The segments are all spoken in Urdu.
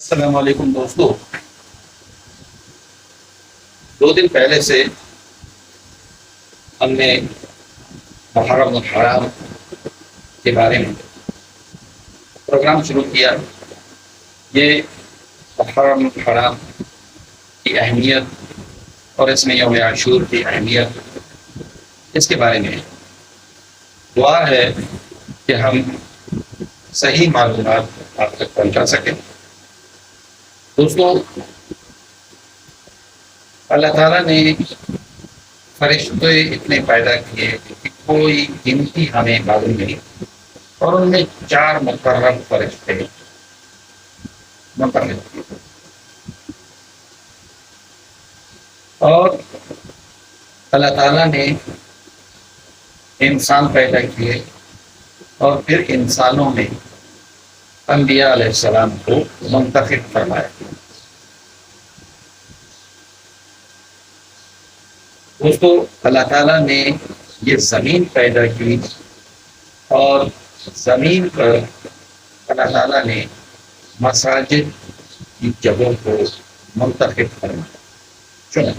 السلام علیکم دوستو، 2 دن پہلے سے ہم نے محرم الحرام کے بارے میں پروگرام شروع کیا۔ یہ محرم الحرام کی اہمیت اور اس میں یوم عاشور کی اہمیت، اس کے بارے میں دعا ہے کہ ہم صحیح معلومات آپ تک پہنچا سکیں۔ دوستو، اللہ تعالیٰ نے فرشتے اتنے پیدا کیے کہ کوئی گنتی ہمیں معلوم نہیں، اور ان میں 4 مقرر فرشتے مقرر کیے، اور اللہ تعالیٰ نے انسان پیدا کیے، اور پھر انسانوں میں انبیاء علیہ السلام کو منتخب فرمایا۔ دوستو، اللہ تعالیٰ نے یہ زمین پیدا کی، اور زمین پر اللہ تعالیٰ نے مساجد کی جگہوں کو منتخب فرمایا، چنا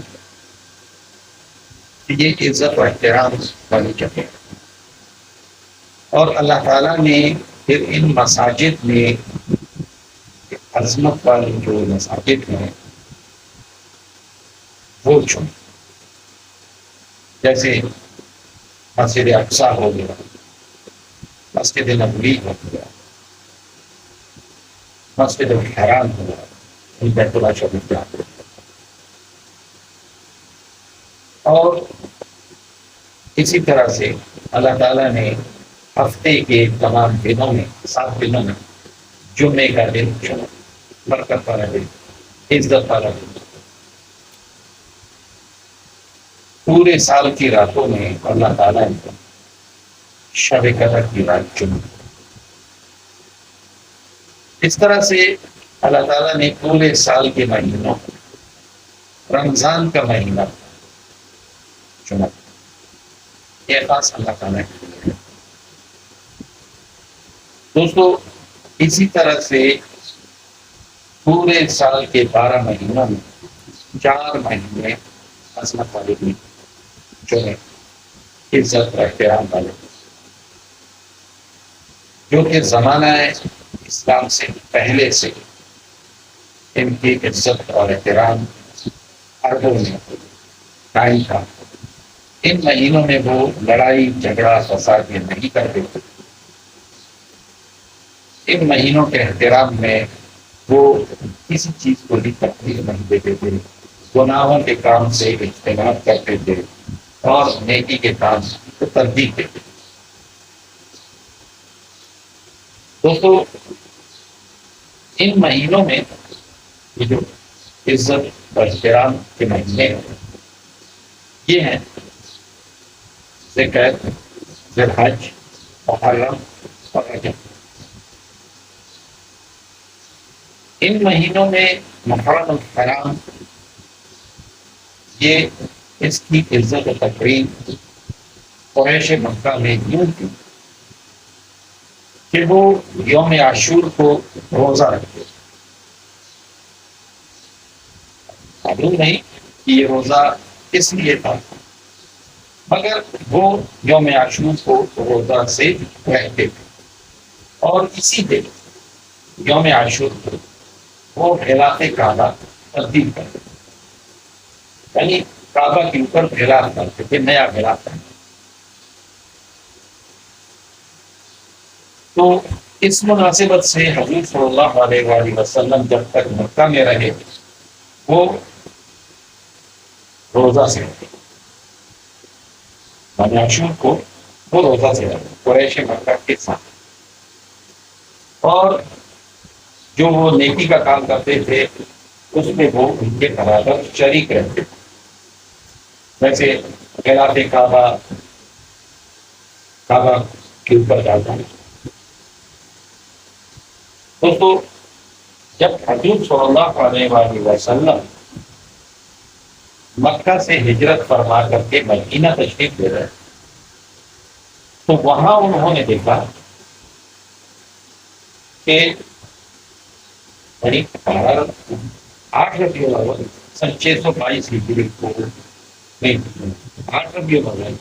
کہ یہ عزت و احترام والی جگہ، اور اللہ تعالیٰ نے پھر ان مساجد میں عظمت والی جو مساجد ہیں وہ چنے، جیسے مسجد اقصی ہو گیا، مسجد نبوی ہو گیا، مسجد الحرام ہو گیا، بیت اللہ شریف کا، اور اسی طرح سے اللہ تعالیٰ نے ہفتے کے تمام دنوں میں 7 دنوں میں جمعے کا دن چنا، برکت والا دن، عزت والا دن۔ پورے سال کی راتوں میں اللہ تعالیٰ نے شب قدر کی رات چنی۔ اس طرح سے اللہ تعالیٰ نے پورے سال کے مہینوں رمضان کا مہینہ چنا، یہ خاص اللہ تعالیٰ نے۔ دوستو، اسی طرح سے پورے سال کے 12 مہینوں میں 4 مہینے عظمت والے دن جو ہے عزت و احترام والے، جو کہ زمانہ اسلام سے پہلے سے ان کی عزت اور احترام عربوں میں قائم تھا۔ ان مہینوں میں وہ لڑائی جھگڑا فساد نہیں کرتے تھے، ان مہینوں کے احترام میں وہ کسی چیز کو بھی تکلیف نہیں دیتے تھے، گناہوں کے کام سے اجتناب کرتے تھے، اور نیکی کے کام کو ترجیح دیتے تھے۔ دوستو، ان مہینوں میں یہ جو عزت اور احترام کے مہینے ہیں، یہ ہیں ذوالقعدہ، ذی الحج، محرم اور رجب۔ ان مہینوں میں محرم الحرام، یہ اس کی عزت و تکریم قریش مکہ میں یوں تھی کہ وہ یوم عاشور کو روزہ رکھتے، معلوم نہیں کہ یہ روزہ کس لیے تھا، مگر وہ یوم عاشور کو روزہ سے رہتے تھے، اور اسی دن یوم عاشور کو وہ غلاف کعبہ تبدیل کرتے تھے، یعنی کعبہ کے اوپر غلاف کرتے تھے، نیا غلاف کرتے۔ تو اس مناسبت سے حضور صلی اللہ علیہ وآلہ وسلم جب تک مکہ میں رہے وہ روزہ سے رہے، یوم عاشور کو وہ روزہ سے رہے قریش مکہ کے ساتھ، اور جو وہ نیکی کا کام کرتے تھے اس میں وہ ان کے برابر شریک رہتے تھے، جیسے غلاف کعبہ کعبہ کے اوپر ڈالتا ہے۔ دوستو، جب حضور صلی اللہ علیہ وآلہ وسلم مکہ سے ہجرت فرما کر کے مدینہ تشریف لے رہے تو وہاں انہوں نے دیکھا کہ یعنی 8 ربیع الاول سن 622 ہجری کو نہیں، 8 ربیع الاول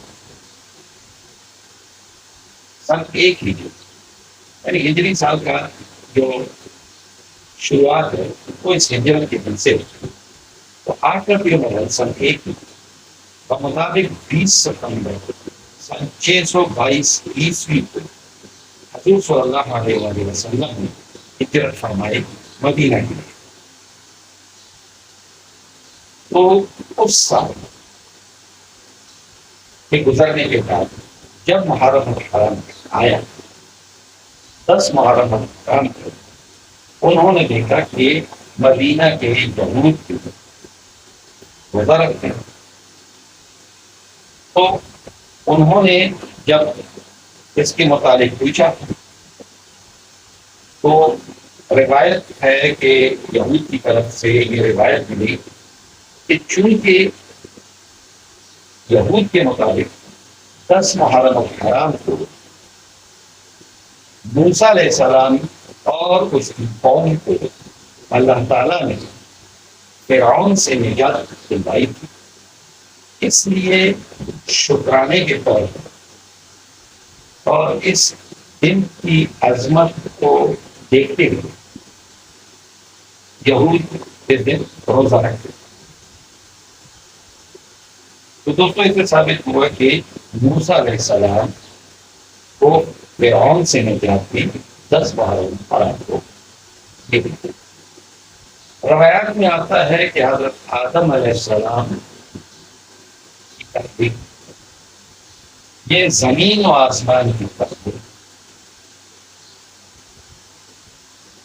سن 1 ہجری، یعنی ہجری سال کا جو شروعات ہے وہ اس ہجرت کے دن سے ہوتی ہے۔ تو 8 ربیع الاول سن 1 بمطابق 20 ستمبر سن 622 کو حضور صلی اللہ علیہ وآلہ وسلم نے ہجرت فرمائی مدینہ کی۔ تو اس سال کے گزرنے کے بعد جب محرم الحرام آیا، 10 محرم الحرام کو انہوں نے دیکھا کہ مدینہ کے یہود کے وزارت ہیں، تو انہوں نے جب اس کے متعلق پوچھا تو روایت ہے کہ یہود کی طرف سے یہ روایت ملی کہ چونکہ یہود کے مطابق 10 محرم الحرام کو موسیٰ علیہ السلام اور اس کی قوم کو اللہ تعالیٰ نے فرعون سے نجات دلوائی تھی، اس لیے شکرانے کے طور پر اور اس دن کی عظمت کو دیکھتے ہوئے یہود اس دن روزہ رکھتے۔ تو دوستوں اس سے ثابت ہوا کہ موسیٰ علیہ السلام کو فرعون سے نجات دی 10 محرم الحرام کو دی۔ روایات میں آتا ہے کہ حضرت آدم علیہ السلام کی تخلیق، یہ زمین و آسمان کی تخلیق،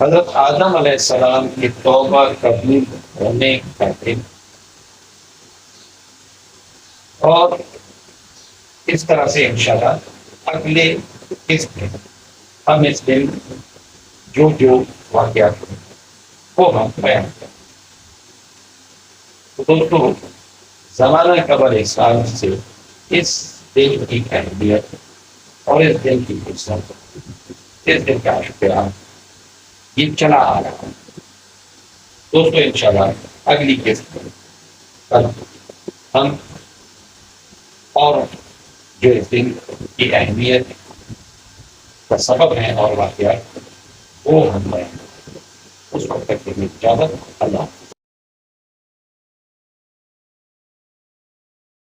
حضرت آدم علیہ السلام کی توبہ قبول ہونے کا دن، اور اس طرح سے انشاءاللہ اگلے اس دن ہم اس دن جو واقعات ہوئے وہ ہم بیان کریں۔ تو دوستو زمانہ قبل اسلام سے اس دن کی اہمیت اور اس دن کی عزت، اس دن کا احترام یہ چلا آ رہا ہے۔ دوستو انشاءاللہ اگلی قسط میں کل ہم اور جو اس دن کی اہمیت کا سبب ہیں اور واقعات وہ ہم بیان کریں۔ اس وقت تک کے لیے اجازت، اللہ